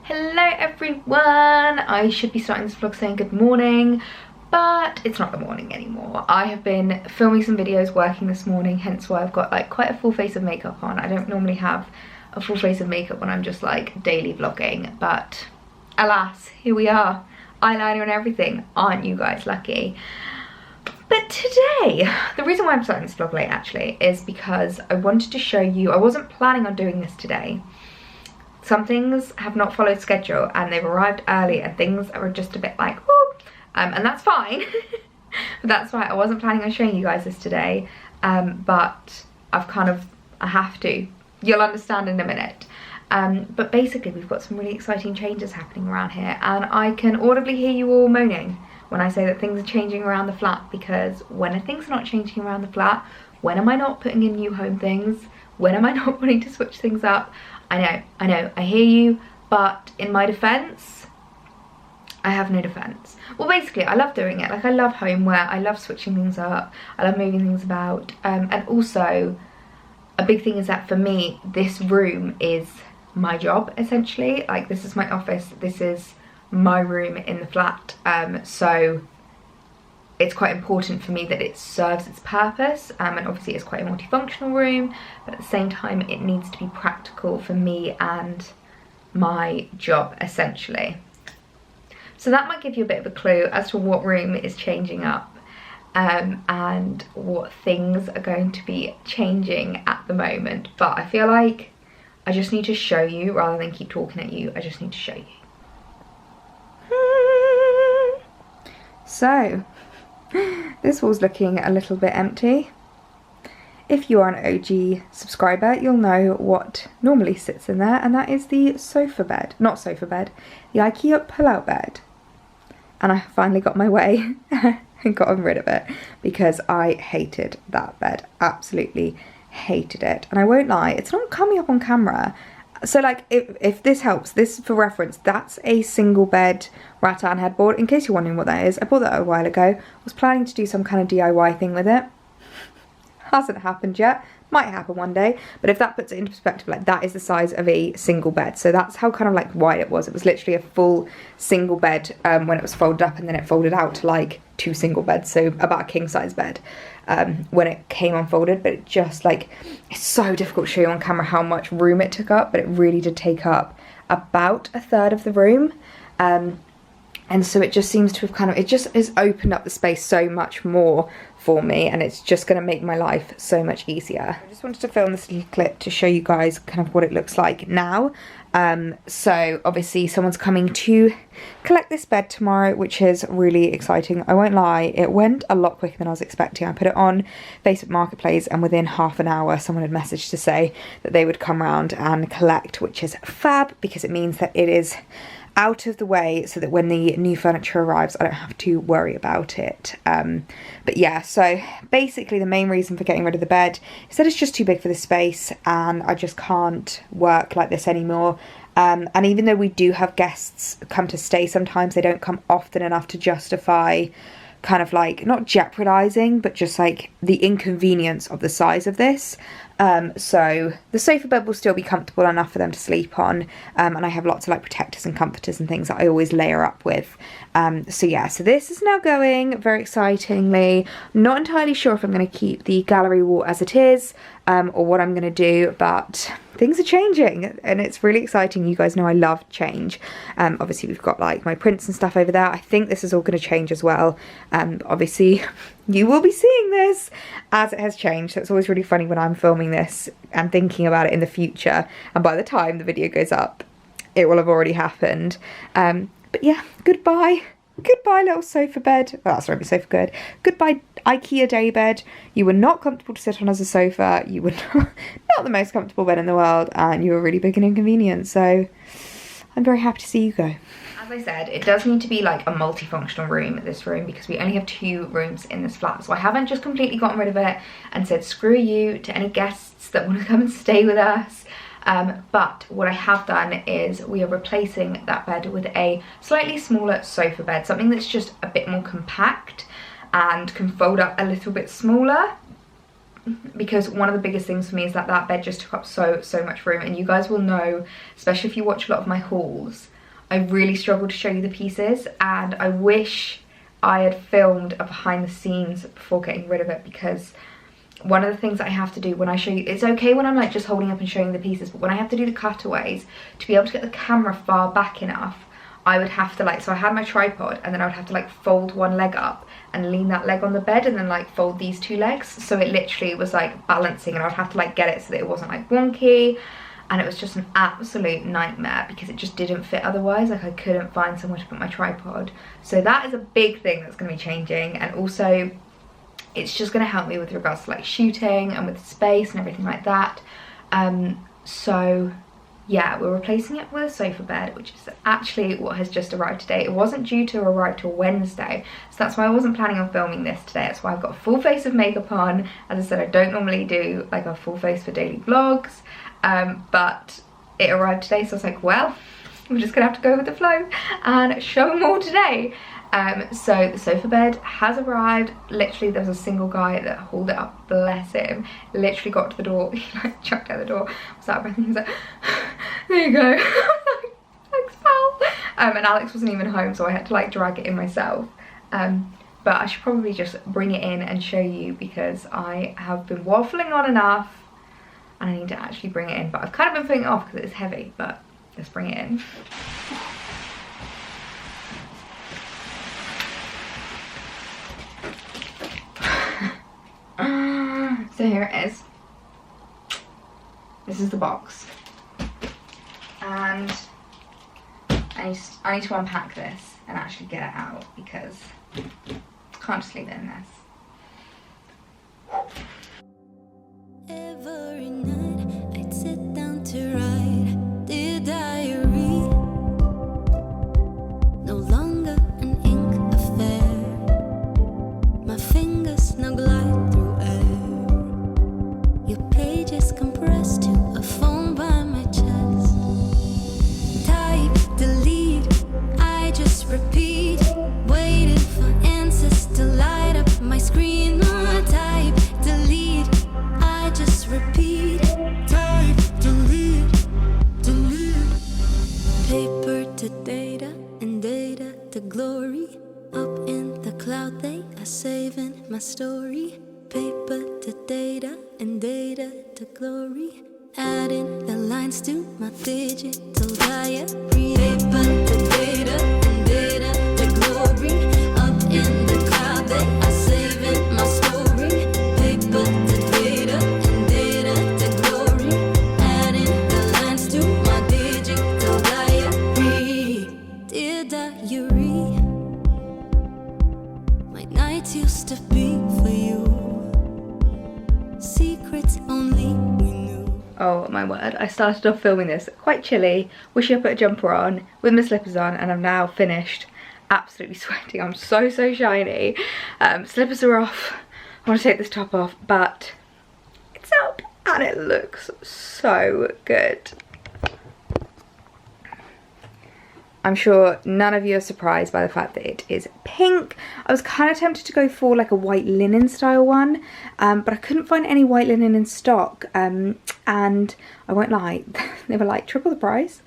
Hello everyone! I should be starting this vlog saying good morning, but it's not the morning anymore. I have been filming some videos, working this morning, hence why I've got like quite a full face of makeup on. I don't normally have a full face of makeup when I'm just like daily vlogging, but alas, here we are. Eyeliner and everything. Aren't you guys lucky? But today, the reason why I'm starting this vlog late actually is because I wanted to show you, I wasn't planning on doing this today. Some things have not followed schedule and they've arrived early and things are just a bit like, whoop, and that's fine. But that's why I wasn't planning on showing you guys this today, but I have to. You'll understand in a minute. But basically we've got some really exciting changes happening around here and I can audibly hear you all moaning when I say that things are changing around the flat, because when are things not changing around the flat? When am I not putting in new home things? When am I not wanting to switch things up? I know, I hear you, but in my defense, I have no defense. Well, basically, I love doing it. Like, I love homeware, I love switching things up, I love moving things about, and also, a big thing is that for me, this room is my job, essentially. Like, this is my office, this is my room in the flat, so it's quite important for me that it serves its purpose, and obviously it's quite a multifunctional room, but at the same time it needs to be practical for me and my job, essentially. So that might give you a bit of a clue as to what room is changing up, and what things are going to be changing at the moment. But I feel like I just need to show you rather than keep talking at you. I just need to show you. So this wall's looking a little bit empty. If you are an OG subscriber, you'll know what normally sits in there, and that is the sofa bed. Not sofa bed, the IKEA pull-out bed. And I finally got my way and gotten rid of it because I hated that bed. Absolutely hated it. And I won't lie, it's not coming up on camera. So like, if this helps, this for reference, that's a single bed rattan headboard. In case you're wondering what that is, I bought that a while ago. I was planning to do some kind of DIY thing with it. Hasn't happened yet. Might happen one day. But if that puts it into perspective, like, that is the size of a single bed. So that's how kind of like wide it was. It was literally a full single bed when it was folded up, and then it folded out to like 2 single beds. So about a king size bed. When it came unfolded, but it just like, it's so difficult to show you on camera how much room it took up, but it really did take up about a third of the room, and so it just seems to have kind of, it just has opened up the space so much more for me, and it's just going to make my life so much easier. I just wanted to film this little clip to show you guys kind of what it looks like now. So obviously someone's coming to collect this bed tomorrow, which is really exciting. I won't lie, it went a lot quicker than I was expecting. I put it on Facebook Marketplace and within half an hour someone had messaged to say that they would come round and collect, which is fab because it means that it is out of the way so that when the new furniture arrives I don't have to worry about it. But yeah, so basically the main reason for getting rid of the bed is that it's just too big for the space and I just can't work like this anymore. And even though we do have guests come to stay, sometimes they don't come often enough to justify kind of like, not jeopardizing, but just like the inconvenience of the size of this. So the sofa bed will still be comfortable enough for them to sleep on, and I have lots of like protectors and comforters and things that I always layer up with. So yeah, so this is now going very excitingly. Not entirely sure if I'm going to keep the gallery wall as it is, or what I'm going to do, but things are changing and it's really exciting. You guys know I love change. Obviously we've got like my prints and stuff over there. I think this is all going to change as well. Obviously you will be seeing this as it has changed. So it's always really funny when I'm filming this and thinking about it in the future, and by the time the video goes up it will have already happened. But yeah, goodbye little sofa bed. Oh, that's really sofa good. Goodbye IKEA daybed. You were not comfortable to sit on as a sofa. You were not the most comfortable bed in the world, and you were really big and inconvenient. So I'm very happy to see you go. As I said, it does need to be like a multifunctional room, this room, because we only have 2 rooms in this flat. So I haven't just completely gotten rid of it and said screw you to any guests that want to come and stay with us. But what I have done is we are replacing that bed with a slightly smaller sofa bed, something that's just a bit more compact and can fold up a little bit smaller. because one of the biggest things for me is that that bed just took up so much room, and you guys will know, especially if you watch a lot of my hauls, I really struggled to show you the pieces, and I wish I had filmed a behind the scenes before getting rid of it, because one of the things that I have to do when I show you, it's okay when I'm like just holding up and showing the pieces, but when I have to do the cutaways, to be able to get the camera far back enough, I would have to like, so I had my tripod and then I would have to like fold one leg up and lean that leg on the bed and then like fold these two legs, so it literally was like balancing, and I would have to like get it so that it wasn't like wonky, and it was just an absolute nightmare because it just didn't fit otherwise. Like I couldn't find somewhere to put my tripod. So that is a big thing that's going to be changing, and also it's just going to help me with regards to like shooting and with space and everything like that. So yeah, we're replacing it with a sofa bed, which is actually what has just arrived today. It wasn't due to arrive till Wednesday, so that's why I wasn't planning on filming this today. That's why I've got a full face of makeup on. As I said, I don't normally do like a full face for daily vlogs, but it arrived today, so I was like, well, we're just gonna have to go with the flow and show them all today. So the sofa bed has arrived. Literally there was a single guy that hauled it up, bless him. Literally got to the door, he like chucked out the door, was out of breath, and he was like, there you go. Thanks pal. And Alex wasn't even home, so I had to like drag it in myself. But I should probably just bring it in and show you, because I have been waffling on enough and I need to actually bring it in. But I've kind of been putting it off because it's heavy, but let's bring it in. So here it is. This is the box, and I need to unpack this and actually get it out, because I can't just leave it in this. Every night I'd sit down to write the diary. No longer an ink affair. My fingers now glide through air. Your pages compressed to a phone by my chest. Type, delete, I just repeat, waiting for answers to light up my screen. Oh, type, delete, I just repeat, type, delete, delete. Paper to data and data to glory. Up in the cloud they are saving my story. Paper to data and data to glory. Adding the lines to my digital diary. Paper to data and data to glory. Up in the cloud they are saving my story. Paper to data and data to glory. Adding the lines to my digital diary. Dear diary, my nights used to be for you. Secrets only we knew. Oh my word, I started off filming this quite chilly, wishing I put a jumper on with my slippers on, and I'm now finished absolutely sweating. I'm so shiny. Slippers are off. I want to take this top off, but it's up and it looks so good. I'm sure none of you are surprised by the fact that it is pink. I was kind of tempted to go for like a white linen style one, but I couldn't find any white linen in stock, and I won't lie, they were like triple the price.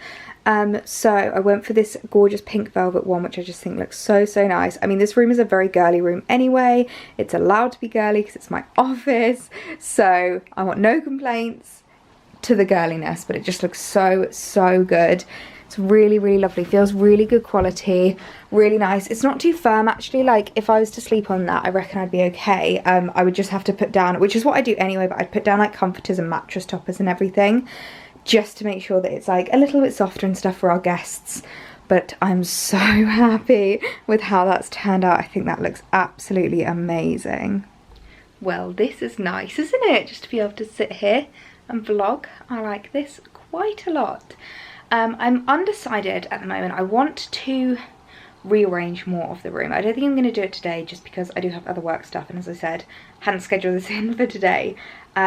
So I went for this gorgeous pink velvet one, which I just think looks so nice. I mean, this room is a very girly room anyway. It's allowed to be girly because it's my office, so I want no complaints to the girliness, but it just looks so good. It's really lovely, feels really good quality, really nice. It's not too firm actually. Like if I was to sleep on that, I reckon I'd be okay. I would just have to put down, which is what I do anyway, but I'd put down like comforters and mattress toppers and everything, just to make sure that it's like a little bit softer and stuff for our guests. But I'm so happy with how that's turned out. I think that looks absolutely amazing. Well, this is nice, isn't it? Just to be able to sit here and vlog. I like this quite a lot. I'm undecided at the moment. I want to rearrange more of the room. I don't think I'm going to do it today just because I do have other work stuff, and as I said, hadn't scheduled this in for today. So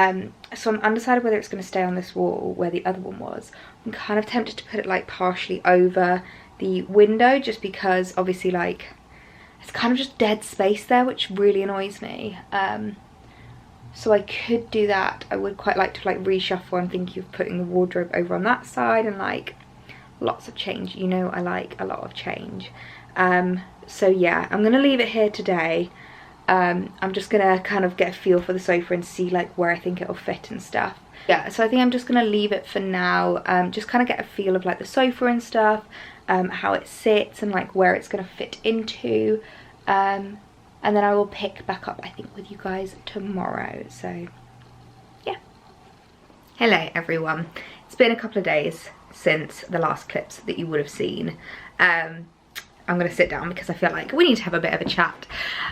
I'm undecided whether it's going to stay on this wall where the other one was. I'm kind of tempted to put it like partially over the window, just because obviously like it's kind of just dead space there, which really annoys me. So I could do that. I would quite like to like reshuffle. I'm thinking of putting the wardrobe over on that side and like lots of change. You know I like a lot of change. So yeah, I'm gonna leave it here today. I'm just gonna kind of get a feel for the sofa and see like where I think it'll fit and stuff. Yeah, so I think I'm just gonna leave it for now. Just kind of get a feel of like the sofa and stuff, how it sits and like where it's gonna fit into. And then I will pick back up, I think, with you guys tomorrow. So yeah. Hello everyone. It's been a couple of days since the last clips that you would have seen. I'm gonna sit down because I feel like we need to have a bit of a chat.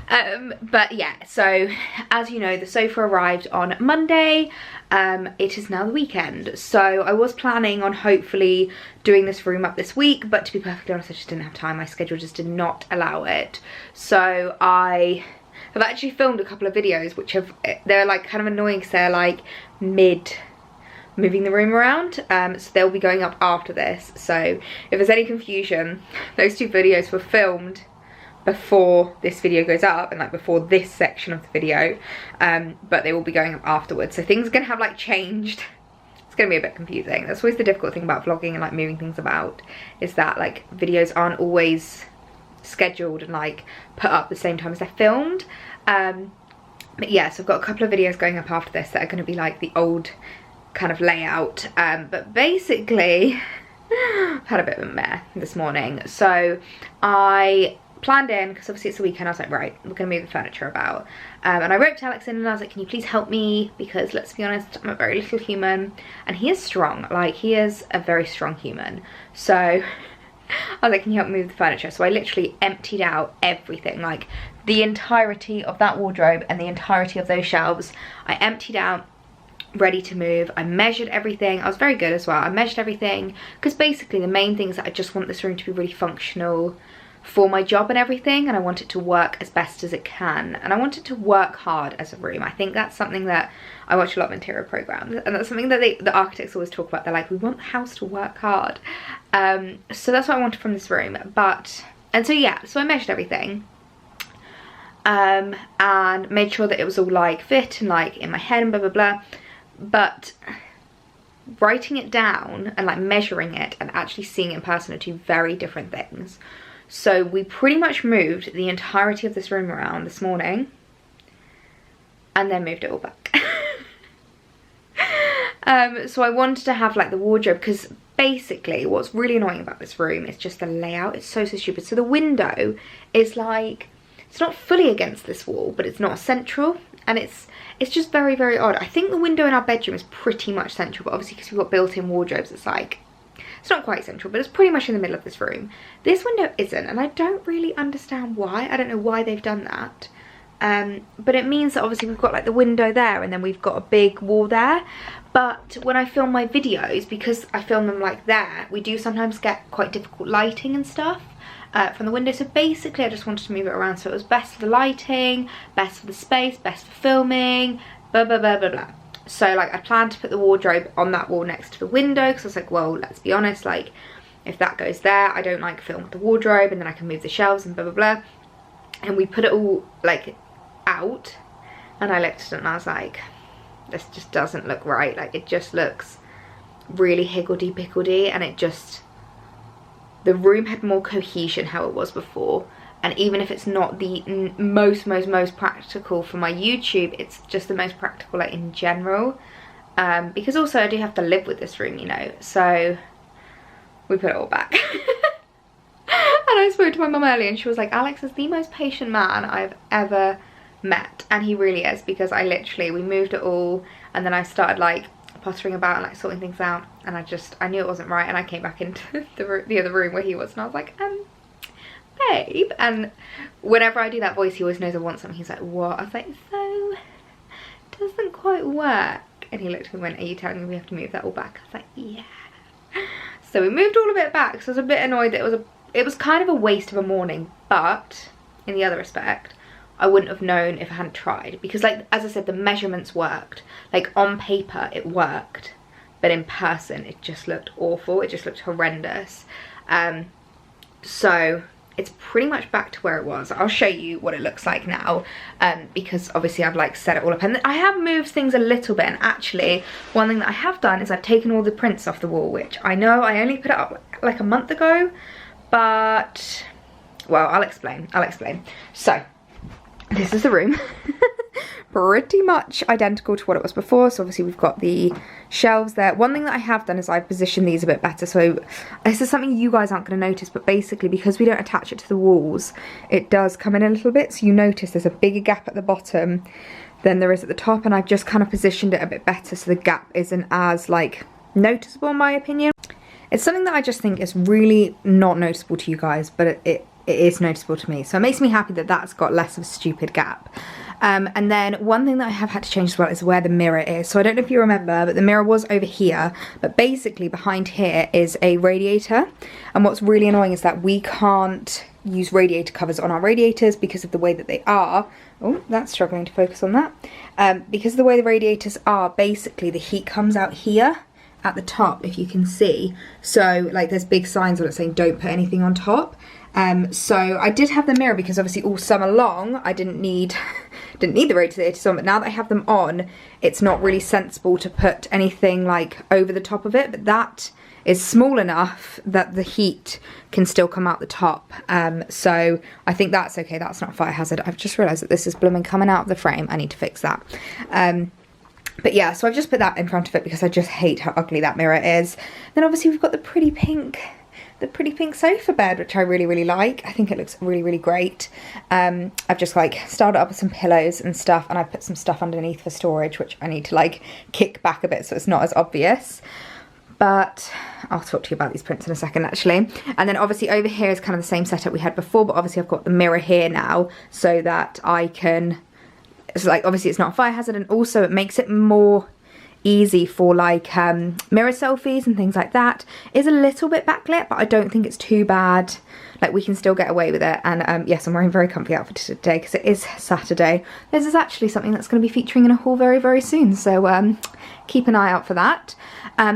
But yeah, so as you know, the sofa arrived on Monday. It is now the weekend, so I was planning on hopefully doing this room up this week, but to be perfectly honest, I just didn't have time. My schedule just did not allow it. So I have actually filmed a couple of videos which they're like kind of annoying because they're like mid moving the room around, so they'll be going up after this. So if there's any confusion, those two videos were filmed before this video goes up and like before this section of the video, but they will be going up afterwards, so things are gonna have like changed. It's gonna be a bit confusing. That's always the difficult thing about vlogging and like moving things about, is that like videos aren't always scheduled and like put up the same time as they're filmed. But yeah, so I've got a couple of videos going up after this that are going to be like the old kind of layout, but basically I've had a bit of a mare this morning. So I planned in, because obviously it's the weekend, I was like, right, we're gonna move the furniture about, and I wrote to Alex in and I was like, can you please help me, because let's be honest, I'm a very little human and he is strong, like he is a very strong human. So I was like, can you help me move the furniture? So I literally emptied out everything, like the entirety of that wardrobe and the entirety of those shelves. I emptied out, ready to move. I measured everything. I was very good as well. I measured everything because basically the main thing is that I just want this room to be really functional for my job and everything, and I want it to work as best as it can, and I want it to work hard as a room. I think that's something that I watch a lot of interior programs, and that's something that the architects always talk about. They're like, we want the house to work hard. So that's what I wanted from this room. And so yeah, so I measured everything, and made sure that it was all like fit and like in my head and blah blah blah. But writing it down and like measuring it and actually seeing it in person are two very different things. So we pretty much moved the entirety of this room around this morning and then moved it all back. So I wanted to have like the wardrobe, because basically what's really annoying about this room is just the layout. It's so stupid. So the window is like, it's not fully against this wall, but it's not central, and it's just very, very odd. I think the window in our bedroom is pretty much central, but obviously because we've got built-in wardrobes, it's like, it's not quite central, but it's pretty much in the middle of this room. This window isn't, and I don't really understand why. I don't know why they've done that. But it means that obviously we've got like the window there, and then we've got a big wall there. But when I film my videos, because I film them like that, we do sometimes get quite difficult lighting and stuff from the window. So basically I just wanted to move it around so it was best for the lighting, best for the space, best for filming, blah blah blah blah blah. So like I planned to put the wardrobe on that wall next to the window, because I was like, well, let's be honest, like if that goes there, I don't like film with the wardrobe, and then I can move the shelves and blah blah blah. And we put it all like out, and I looked at it and I was like, this just doesn't look right. Like it just looks really higgledy-piggledy, and it just, the room had more cohesion how it was before. And even if it's not the most practical for my YouTube, it's just the most practical like in general, because also I do have to live with this room, you know. So we put it all back. And I spoke to my mum earlier and she was like, Alex is the most patient man I've ever met, and he really is, because we moved it all, and then I started like pottering about and like sorting things out, and I knew it wasn't right, and I came back into the other room where he was, and I was like, babe. And whenever I do that voice, he always knows I want something. He's like, what? I was like, so it doesn't quite work. And he looked at me and went, are you telling me we have to move that all back? I was like, yeah. So we moved all of it back. So I was a bit annoyed that it was kind of a waste of a morning, but in the other respect, I wouldn't have known if I hadn't tried, because like, as I said, the measurements worked. Like on paper it worked, but in person it just looked awful. It just looked horrendous. So it's pretty much back to where it was. I'll show you what it looks like now, because obviously I've like set it all up, and I have moved things a little bit. And actually one thing that I have done is I've taken all the prints off the wall, which I know I only put it up like a month ago, but, well, I'll explain. So, this is the room. Pretty much identical to what it was before. So obviously we've got the shelves there. One thing that I have done is I've positioned these a bit better. So this is something you guys aren't going to notice, but basically because we don't attach it to the walls, it does come in a little bit. So you notice there's a bigger gap at the bottom than there is at the top, and I've just kind of positioned it a bit better so the gap isn't as like noticeable in my opinion. It's something that I just think is really not noticeable to you guys, but it is noticeable to me. So it makes me happy that that's got less of a stupid gap. And then one thing that I have had to change as well is where the mirror is. So I don't know if you remember, but the mirror was over here, but basically behind here is a radiator. And what's really annoying is that we can't use radiator covers on our radiators because of the way that they are. Oh, that's struggling to focus on that. Because of the way the radiators are, basically the heat comes out here at the top, if you can see. So like there's big signs on it saying don't put anything on top. So I did have the mirror because obviously all summer long I didn't need the radiators on, but now that I have them on, it's not really sensible to put anything like over the top of it, but that is small enough that the heat can still come out the top. So I think that's okay, that's not a fire hazard. I've just realised that this is blooming coming out of the frame. I need to fix that. But yeah, so I've just put that in front of it because I just hate how ugly that mirror is. Then obviously we've got the pretty pink sofa bed, which I really like. I think it looks really great. I've just like started up with some pillows and stuff, and I put some stuff underneath for storage, which I need to like kick back a bit so it's not as obvious. But I'll talk to you about these prints in a second actually. And then obviously over here is kind of the same setup we had before, but obviously I've got the mirror here now so that I can, it's like obviously it's not a fire hazard, and also it makes it more easy for like mirror selfies and things like that. It's a little bit backlit, but I don't think it's too bad. Like we can still get away with it. And yes, I'm wearing a very comfy outfit today because it is Saturday. This is actually something that's going to be featuring in a haul very soon, so keep an eye out for that.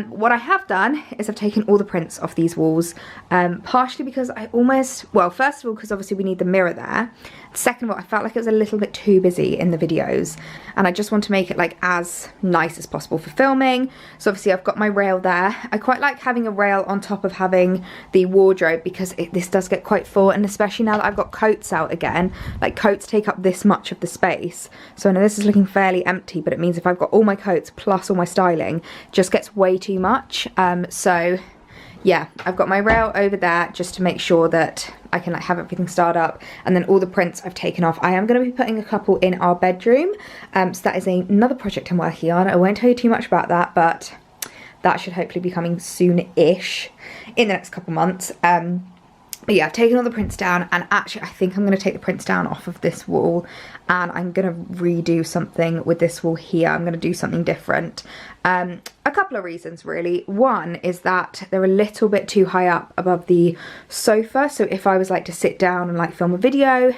What I have done is I've taken all the prints off these walls, partially because I almost, well, first of all because obviously we need the mirror there. Second of all, I felt like it was a little bit too busy in the videos, and I just want to make it like as nice as possible for filming. So obviously I've got my rail there. I quite like having a rail on top of having the wardrobe because this does get quite full, and especially now that I've got coats out again, like coats take up this much of the space. So I know this is looking fairly empty, but it means if I've got all my coats plus all my styling, it just gets way too much. So yeah, I've got my rail over there just to make sure that I can like have everything start up, and then all the prints I've taken off. I am going to be putting a couple in our bedroom, so that is another project I'm working on. I won't tell you too much about that, but that should hopefully be coming soon-ish in the next couple months. But yeah, I've taken all the prints down, and actually I think I'm going to take the prints down off of this wall, and I'm going to redo something with this wall here. I'm going to do something different. A couple of reasons really. One is that they're a little bit too high up above the sofa, so if I was like to sit down and like film a video,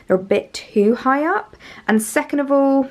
they're a bit too high up. And second of all,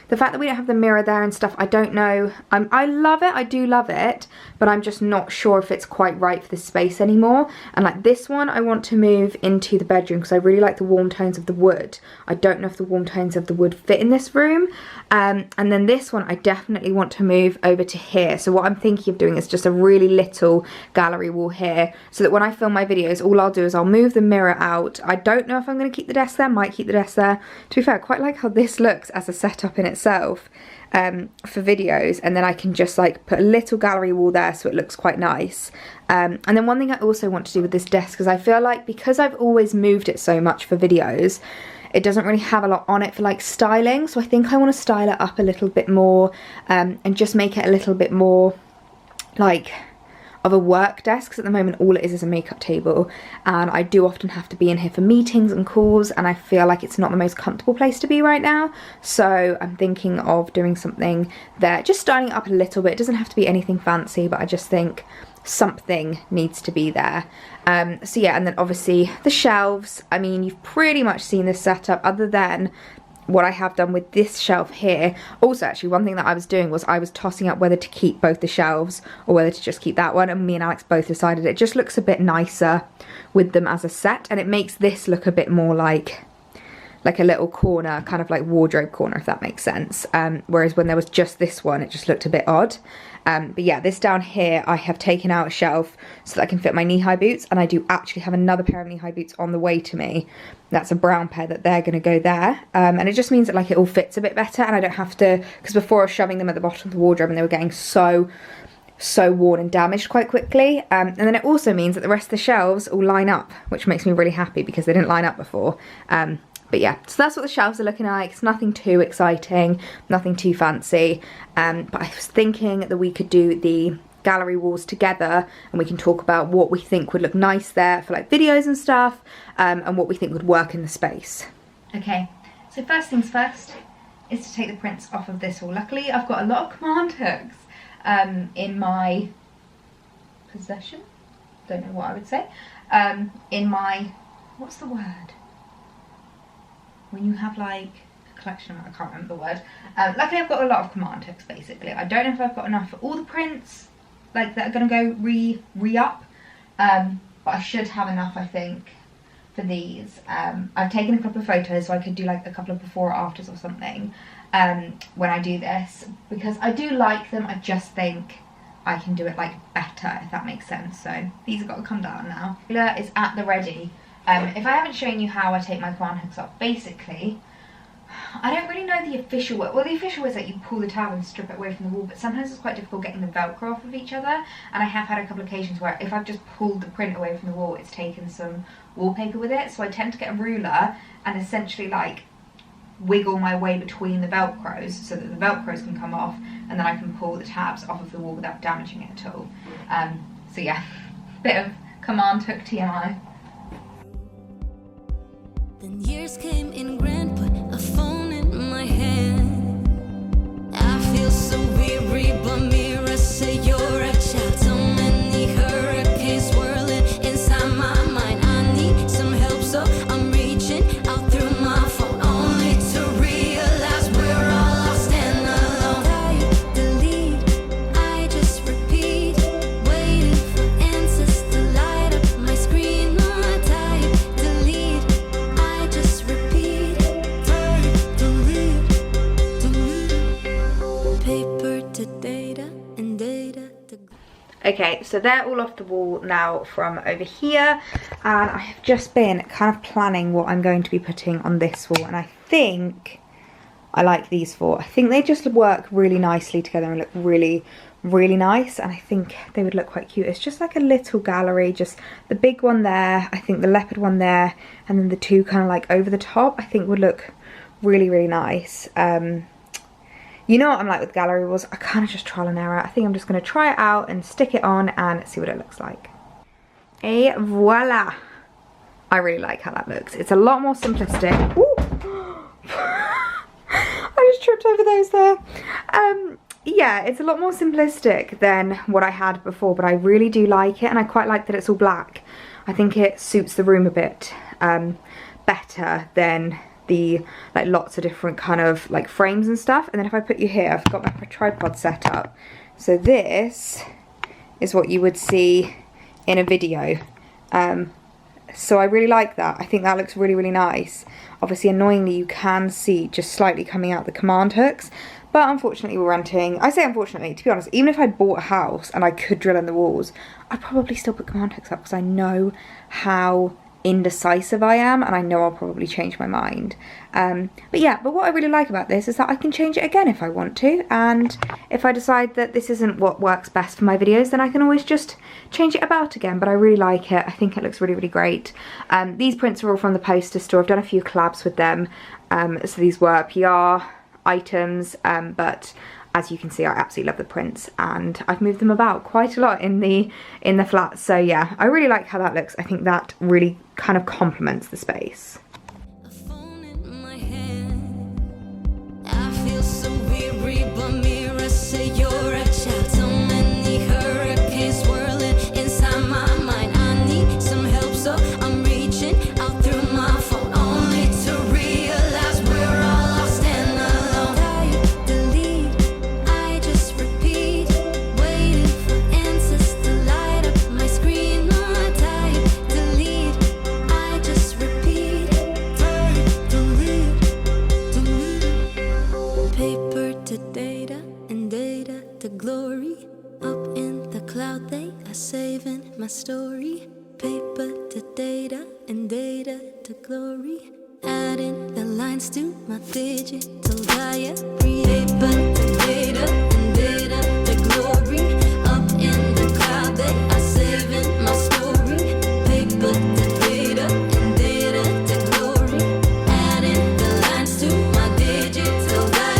the fact that we don't have the mirror there and stuff, I don't know. I love it, I do love it, but I'm just not sure if it's quite right for this space anymore. And like this one, I want to move into the bedroom because I really like the warm tones of the wood. I don't know if the warm tones of the wood fit in this room. And then this one, I definitely want to move over to here. So what I'm thinking of doing is just a really little gallery wall here, so that when I film my videos, all I'll do is I'll move the mirror out. I don't know if I'm going to keep the desk there, might keep the desk there. To be fair, I quite like how this looks as a setup in itself. For videos, and then I can just like put a little gallery wall there so it looks quite nice. And then one thing I also want to do with this desk is I feel like because I've always moved it so much for videos, it doesn't really have a lot on it for like styling, so I think I want to style it up a little bit more, and just make it a little bit more like of a work desk, because at the moment all it is a makeup table, and I do often have to be in here for meetings and calls, and I feel like it's not the most comfortable place to be right now. So I'm thinking of doing something there, just styling it up a little bit. It doesn't have to be anything fancy, but I just think something needs to be there. So yeah, and then obviously the shelves, I mean, you've pretty much seen this setup other than what I have done with this shelf here. Also, actually, one thing that I was doing was I was tossing up whether to keep both the shelves or whether to just keep that one, and me and Alex both decided it just looks a bit nicer with them as a set, and it makes this look a bit more like a little corner, kind of like wardrobe corner, if that makes sense. Whereas when there was just this one, it just looked a bit odd. But yeah, this down here, I have taken out a shelf so that I can fit my knee-high boots, and I do actually have another pair of knee-high boots on the way to me. That's a brown pair that they're going to go there, and it just means that like it all fits a bit better, and I don't have to, because before I was shoving them at the bottom of the wardrobe and they were getting so worn and damaged quite quickly. And then it also means that the rest of the shelves all line up, which makes me really happy because they didn't line up before. But yeah, so that's what the shelves are looking like. It's nothing too exciting, nothing too fancy, but I was thinking that we could do the gallery walls together and we can talk about what we think would look nice there for like videos and stuff, and what we think would work in the space. Okay, so first things first is to take the prints off of this wall. Luckily I've got a lot of command hooks in my possession, don't know what I would say, in my, what's the word, when you have like a collection of, I can't remember the word. Luckily I've got a lot of command hooks basically. I don't know if I've got enough for all the prints like that are gonna go re-up, but I should have enough I think for these. I've taken a couple of photos so I could do like a couple of before or afters or something when I do this, because I do like them, I just think I can do it like better, if that makes sense. So these have got to come down now. Is at the ready. If I haven't shown you how I take my command hooks off, basically I don't really know the official way. Well, the official way is that you pull the tab and strip it away from the wall, but sometimes it's quite difficult getting the velcro off of each other, and I have had a couple of occasions where if I've just pulled the print away from the wall, it's taken some wallpaper with it. So I tend to get a ruler and essentially like wiggle my way between the velcros so that the velcros can come off, and then I can pull the tabs off of the wall without damaging it at all. So yeah, bit of command hook TMI. Then years came in grand, put a phone in my hand. I feel so weary, but mirrors say you're a child. So many hurricanes swirling inside my mind. I need some help, so I'm reaching out through my phone, only to realize we're all lost and alone. Type, delete, I just repeat, waiting for answers to light up my screen. I type, delete, I just repeat, type, delete, delete. Paper to data and data to... Okay, so they're all off the wall now from over here, and I have just been kind of planning what I'm going to be putting on this wall, and I think I like these four. I think they just work really nicely together and look really, really nice, and I think they would look quite cute. It's just like a little gallery, just the big one there, I think the leopard one there, and then the two kind of like over the top, I think would look really, really nice. You know what I'm like with gallery walls, I kind of just trial and error. I think I'm just going to try it out and stick it on and see what it looks like. Et voila! I really like how that looks. It's a lot more simplistic. Ooh. I just tripped over those there. Yeah, it's a lot more simplistic than what I had before, but I really do like it, and I quite like that it's all black. I think it suits the room a bit better than the like lots of different kind of like frames and stuff. And then if I put you here, I've got my tripod set up, so this is what you would see in a video. So I really like that. I think that looks really, really nice. Obviously, annoyingly, you can see just slightly coming out the command hooks, but unfortunately we're renting. I say unfortunately, to be honest, even if I'd bought a house and I could drill in the walls, I'd probably still put command hooks up because I know how indecisive I am, and I know I'll probably change my mind. But what I really like about this is that I can change it again if I want to, and if I decide that this isn't what works best for my videos, then I can always just change it about again. But I really like it. I think it looks really, really great. These prints are all from the poster store. I've done a few collabs with them, so these were PR items, but as you can see, I absolutely love the prints, and I've moved them about quite a lot in the flat. So yeah, I really like how that looks. I think that really kind of complements the space. A phone in my hand. I feel so weary, but mirrors say you're a child. So many hurricanes swirling inside my mind. I need some help, so I'm reaching out through my phone, only to realize we're all lost and alone. Type, delete, I just repeat, waiting for answers to light up my screen. I type, delete, I just repeat, data and data to glory. Adding the lines to my digital diary. Paper to data and data to glory. Up in the cloud, they are saving my story. Paper to data and data to glory. Adding the lines to my digital diary.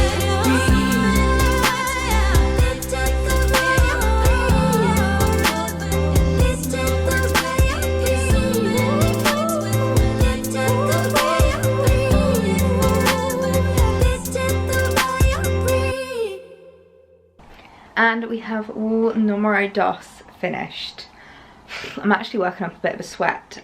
And we have all numero dos finished. I'm actually working up a bit of a sweat,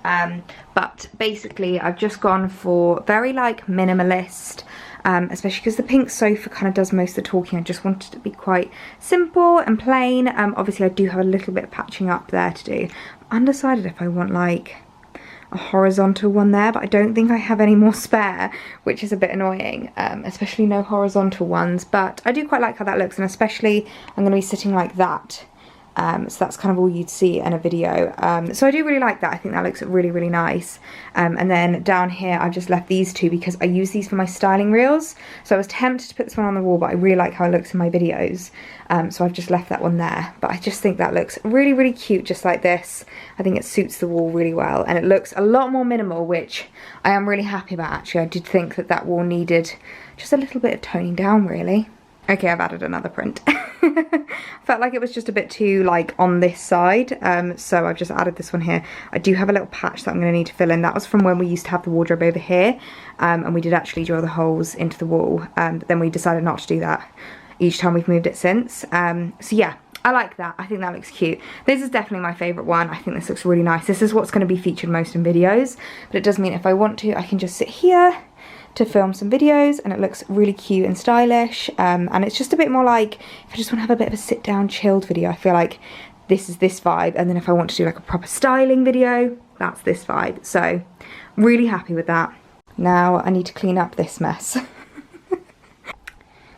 but basically I've just gone for very like minimalist, especially because the pink sofa kind of does most of the talking. I just wanted it to be quite simple and plain. Obviously I do have a little bit of patching up there to do. I'm undecided if I want like a horizontal one there, but I don't think I have any more spare, which is a bit annoying, especially no horizontal ones. But I do quite like how that looks, and especially I'm going to be sitting like that, so that's kind of all you'd see in a video. So I do really like that. I think that looks really, really nice. And then down here I've just left these two because I use these for my styling reels. So I was tempted to put this one on the wall, but I really like how it looks in my videos. So I've just left that one there. But I just think that looks really, really cute just like this. I think it suits the wall really well, and it looks a lot more minimal, which I am really happy about actually. I did think that that wall needed just a little bit of toning down really. Okay, I've added another print. Felt like it was just a bit too like on this side, so I've just added this one here. I do have a little patch that I'm going to need to fill in. That was from when we used to have the wardrobe over here, and we did actually drill the holes into the wall, but then we decided not to do that each time we've moved it since. So yeah, I like that. I think that looks cute. This is definitely my favourite one. I think this looks really nice. This is what's going to be featured most in videos, but it does mean if I want to, I can just sit here to film some videos, and it looks really cute and stylish, and it's just a bit more like if I just want to have a bit of a sit down chilled video, I feel like this is this vibe, and then if I want to do like a proper styling video, that's this vibe. So really happy with that. Now I need to clean up this mess.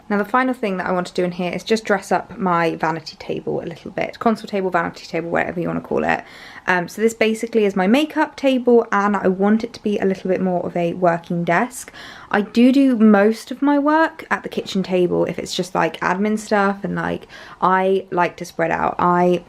Now the final thing that I want to do in here is just dress up my vanity table a little bit. Console table, vanity table, whatever you want to call it. So this basically is my makeup table, and I want it to be a little bit more of a working desk. I do most of my work at the kitchen table if it's just like admin stuff, and like I like to spread out. I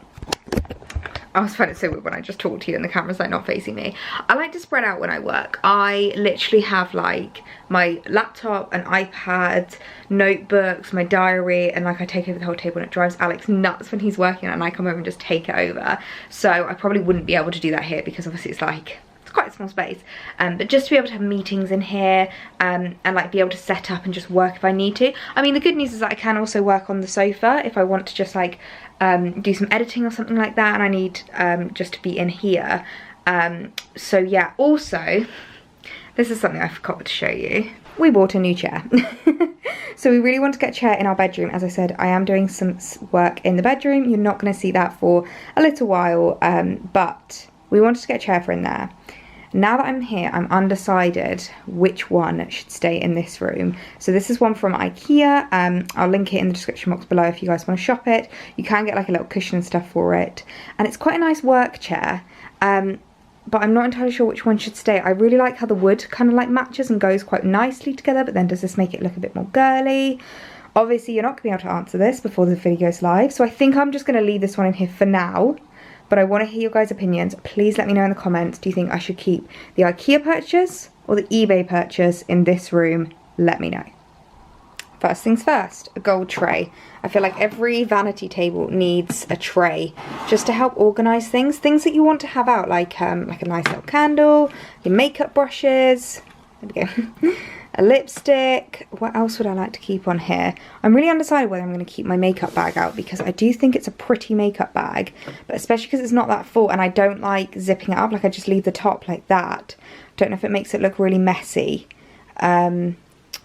always find it so weird when I just talk to you and the camera's like not facing me. I like to spread out when I work. I literally have like my laptop, an iPad, notebooks, my diary, and like I take over the whole table, and it drives Alex nuts when he's working and I come over and just take it over. So I probably wouldn't be able to do that here because obviously it's like, it's quite a small space. But just to be able to have meetings in here, and like be able to set up and just work if I need to. I mean, the good news is that I can also work on the sofa if I want to just like do some editing or something like that, and I need just to be in here. So yeah, also this is something I forgot to show you. We bought a new chair. So we really want to get a chair in our bedroom. As I said, I am doing some work in the bedroom. You're not going to see that for a little while, but we wanted to get a chair for in there. Now that I'm here, I'm undecided which one should stay in this room. So this is one from IKEA. I'll link it in the description box below if you guys want to shop it. You can get like a little cushion and stuff for it. And it's quite a nice work chair. But I'm not entirely sure which one should stay. I really like how the wood kind of like matches and goes quite nicely together, but then does this make it look a bit more girly? Obviously, you're not going to be able to answer this before the video goes live. So I think I'm just going to leave this one in here for now. But I want to hear your guys' opinions. Please let me know in the comments. Do you think I should keep the IKEA purchase or the eBay purchase in this room? Let me know. First things first, a gold tray. I feel like every vanity table needs a tray just to help organise things. Things that you want to have out, like a nice little candle, your makeup brushes, there we go. A lipstick. What else would I like to keep on here? I'm really undecided whether I'm going to keep my makeup bag out because I do think it's a pretty makeup bag, but especially because it's not that full and I don't like zipping it up. Like I just leave the top like that. Don't know if it makes it look really messy.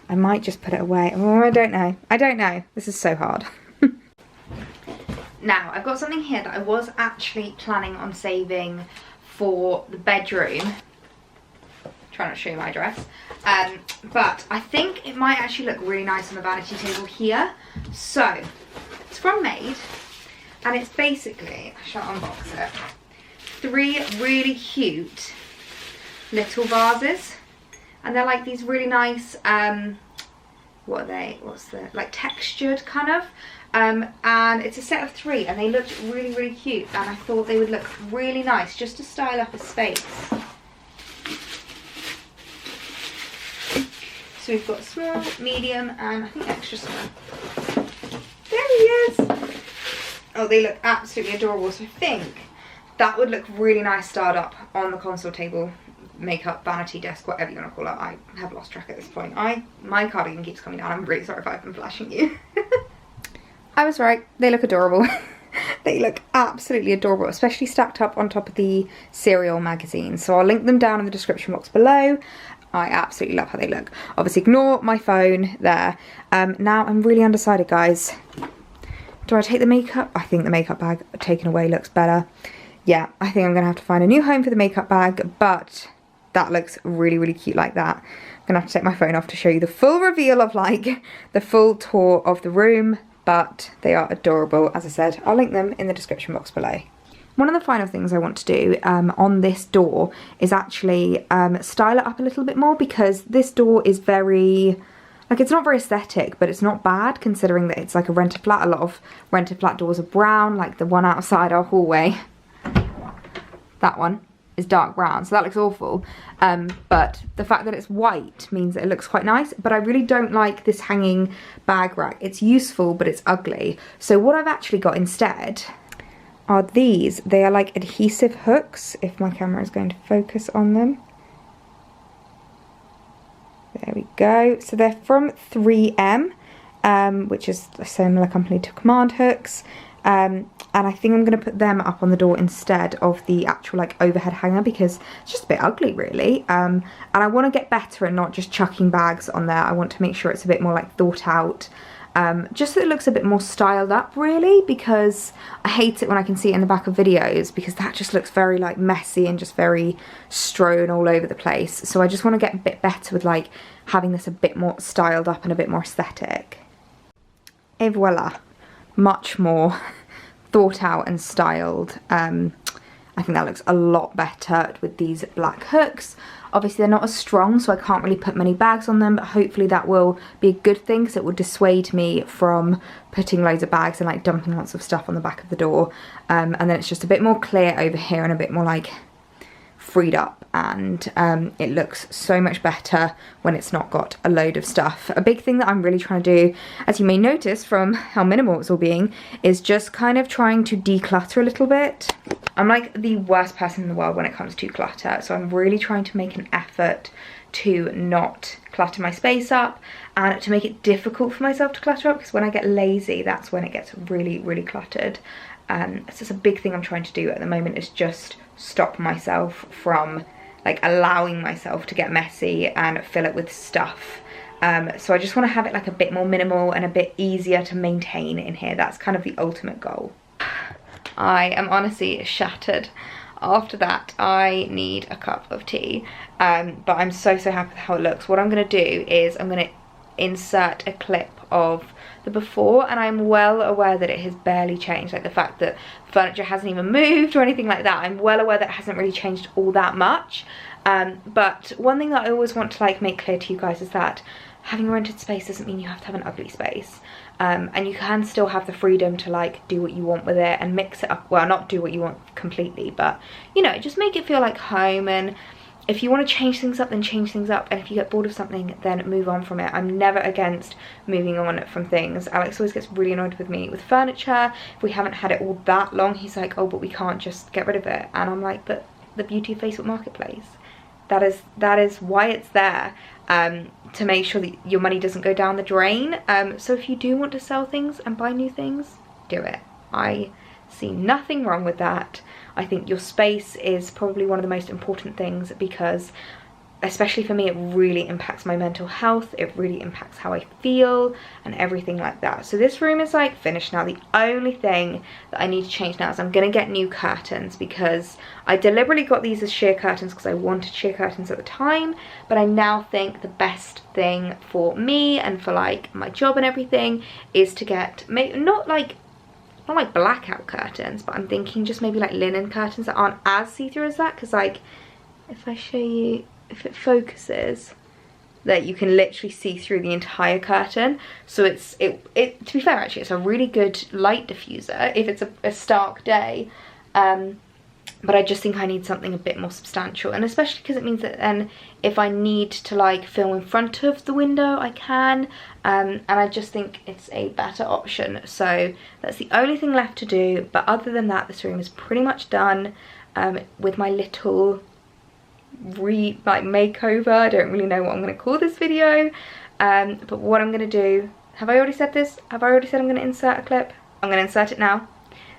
I might just put it away. Oh, I don't know. I don't know. This is so hard. Now, I've got something here that I was actually planning on saving for the bedroom. Try not to show you my dress. But I think it might actually look really nice on the vanity table here. So, it's from Made. And it's basically, I shall unbox it, 3 really cute little vases, and they're like these really nice, what are they, like textured kind of, and it's a set of 3, and they looked really, really cute, and I thought they would look really nice just to style up a space. So we've got small, medium, and I think extra small. There he is. Oh, they look absolutely adorable. So I think that would look really nice styled up on the console table, makeup, vanity desk, whatever you want to call it. I have lost track at this point. My cardigan keeps coming down. I'm really sorry if I've been flashing you. I was right. They look adorable. They look absolutely adorable, especially stacked up on top of the Serial magazine. So I'll link them down in the description box below. I absolutely love how they look. Obviously ignore my phone there. Now I'm really undecided, guys. Do I take the makeup? I think the makeup bag taken away looks better. Yeah, I think I'm gonna have to find a new home for the makeup bag, but that looks really, really cute like that. I'm gonna have to take my phone off to show you the full reveal of like the full tour of the room, but they are adorable. As I said, I'll link them in the description box below. One of the final things I want to do on this door is actually style it up a little bit more, because this door is very, like, it's not very aesthetic, but it's not bad considering that it's like a rented flat. A lot of rented flat doors are brown, like the one outside our hallway. That one is dark brown, so that looks awful. But the fact that it's white means that it looks quite nice, but I really don't like this hanging bag rack. It's useful, but it's ugly. So what I've actually got instead are these. They are like adhesive hooks, if my camera is going to focus on them. There we go. So they're from 3M, which is a similar company to Command hooks. And I think I'm going to put them up on the door instead of the actual like overhead hanger, because it's just a bit ugly really. And I want to get better and not just chucking bags on there. I want to make sure it's a bit more like thought out. Just so it looks a bit more styled up really, because I hate it when I can see it in the back of videos, because that just looks very like messy and just very strewn all over the place. So I just want to get a bit better with like having this a bit more styled up and a bit more aesthetic. Et voila, much more thought out and styled. I think that looks a lot better with these black hooks. Obviously they're not as strong, so I can't really put many bags on them, but hopefully that will be a good thing, because it will dissuade me from putting loads of bags and like dumping lots of stuff on the back of the door. And then it's just a bit more clear over here and a bit more like freed up, and it looks so much better when it's not got a load of stuff. A big thing that I'm really trying to do, as you may notice from how minimal it's all being, is just kind of trying to declutter a little bit. I'm like the worst person in the world when it comes to clutter, so I'm really trying to make an effort to not clutter my space up and to make it difficult for myself to clutter up, because when I get lazy, that's when it gets really, really cluttered. So it's a big thing I'm trying to do at the moment, is just stop myself from like allowing myself to get messy and fill it with stuff. So I just want to have it like a bit more minimal and a bit easier to maintain in here. That's kind of the ultimate goal. I am honestly shattered. After that, I need a cup of tea, but I'm so happy with how it looks. What I'm going to do is I'm going to insert a clip of the before, and I'm well aware that it has barely changed, like the fact that furniture hasn't even moved or anything like that. I'm well aware that it hasn't really changed all that much, but one thing that I always want to like make clear to you guys is that having a rented space doesn't mean you have to have an ugly space, and you can still have the freedom to like do what you want with it and mix it up. Well, not do what you want completely, but you know, just make it feel like home. And if you want to change things up, then change things up, and if you get bored of something, then move on from it. I'm never against moving on from things. Alex always gets really annoyed with me with furniture. If we haven't had it all that long, he's like, oh, but we can't just get rid of it. And I'm like, but the beauty of Facebook Marketplace, that is why it's there, to make sure that your money doesn't go down the drain. So if you do want to sell things and buy new things, do it. I see nothing wrong with that. I think your space is probably one of the most important things, because especially for me, it really impacts my mental health. It really impacts how I feel and everything like that. So this room is like finished now. The only thing that I need to change now is I'm gonna get new curtains, because I deliberately got these as sheer curtains because I wanted sheer curtains at the time, but I now think the best thing for me and for like my job and everything is to get, not like blackout curtains, but I'm thinking just maybe like linen curtains that aren't as see-through as that, because like if I show you, if it focuses, that you can literally see through the entire curtain. So to be fair, actually, it's a really good light diffuser if it's a stark day. But I just think I need something a bit more substantial, and especially because it means that then if I need to like film in front of the window, I can, and I just think it's a better option. So that's the only thing left to do, but other than that, this room is pretty much done with my little makeover. I don't really know what I'm going to call this video, but what I'm going to do, have I already said this? Have I already said I'm going to insert a clip? I'm going to insert it now,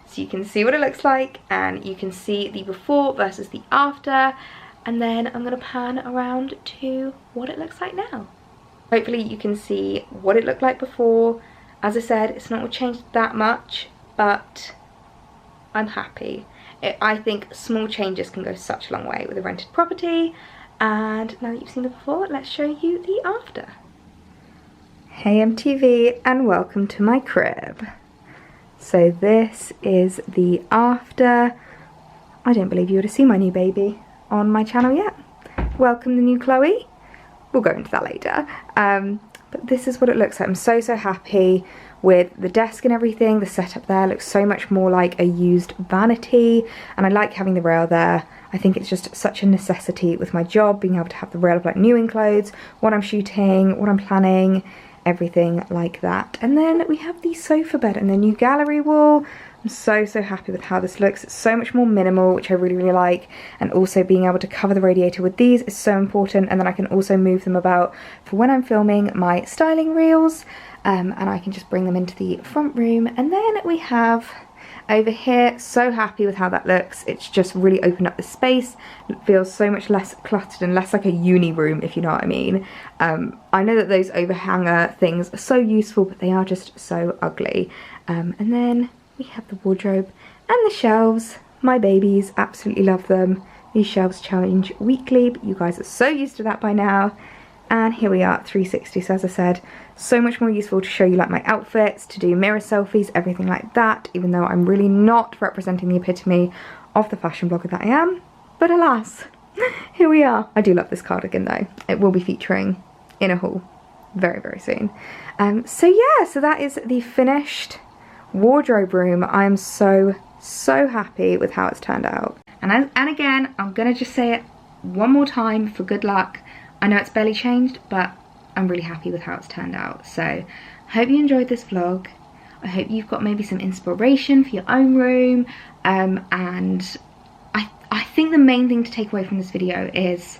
so you can see what it looks like, and you can see the before versus the after, and then I'm going to pan around to what it looks like now. Hopefully you can see what it looked like before. As I said, it's not changed that much, but I'm happy. I think small changes can go such a long way with a rented property, and now that you've seen the before, let's show you the after. Hey MTV, and welcome to my crib. So this is the after. I don't believe you would have seen my new baby on my channel yet. Welcome the new Chloe. We'll go into that later. But this is what it looks like. I'm so happy with the desk and everything. The setup there looks so much more like a used vanity, and I like having the rail there. I think it's just such a necessity with my job, being able to have the rail of like new in clothes, what I'm shooting, what I'm planning, everything like that. And then we have the sofa bed and the new gallery wall. I'm so happy with how this looks. It's so much more minimal, which I really like, and also being able to cover the radiator with these is so important, and then I can also move them about for when I'm filming my styling reels, and I can just bring them into the front room. And then we have over here, so happy with how that looks. It's just really opened up the space. It feels so much less cluttered and less like a uni room, if you know what I mean. I know that those overhanger things are so useful, but they are just so ugly. And then we have the wardrobe and the shelves. My babies absolutely love them. These shelves change weekly, but you guys are so used to that by now. And here we are at 360, so as I said, so much more useful to show you like my outfits, to do mirror selfies, everything like that, even though I'm really not representing the epitome of the fashion blogger that I am. But alas, here we are. I do love this cardigan though. It will be featuring in a haul very soon. So yeah, so that is the finished wardrobe room. I'm so happy with how it's turned out. And again, I'm gonna just say it one more time for good luck. I know it's barely changed, but I'm really happy with how it's turned out. So I hope you enjoyed this vlog. I hope you've got maybe some inspiration for your own room, and I think the main thing to take away from this video is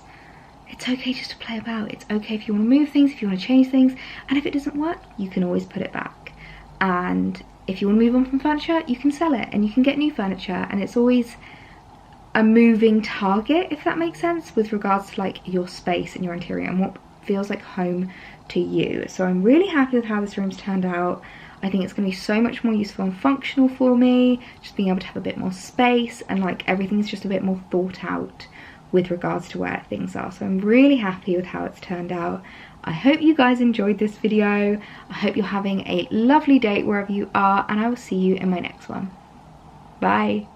it's okay just to play about. It's okay if you want to move things, if you want to change things, and if it doesn't work, you can always put it back. And if you want to move on from furniture, you can sell it and you can get new furniture, and it's always a moving target, if that makes sense, with regards to like your space and your interior and what feels like home to you. So I'm really happy with how this room's turned out. I think it's going to be so much more useful and functional for me, just being able to have a bit more space, and like everything's just a bit more thought out with regards to where things are. So I'm really happy with how it's turned out. I hope you guys enjoyed this video. I hope you're having a lovely day wherever you are, and I will see you in my next one. Bye.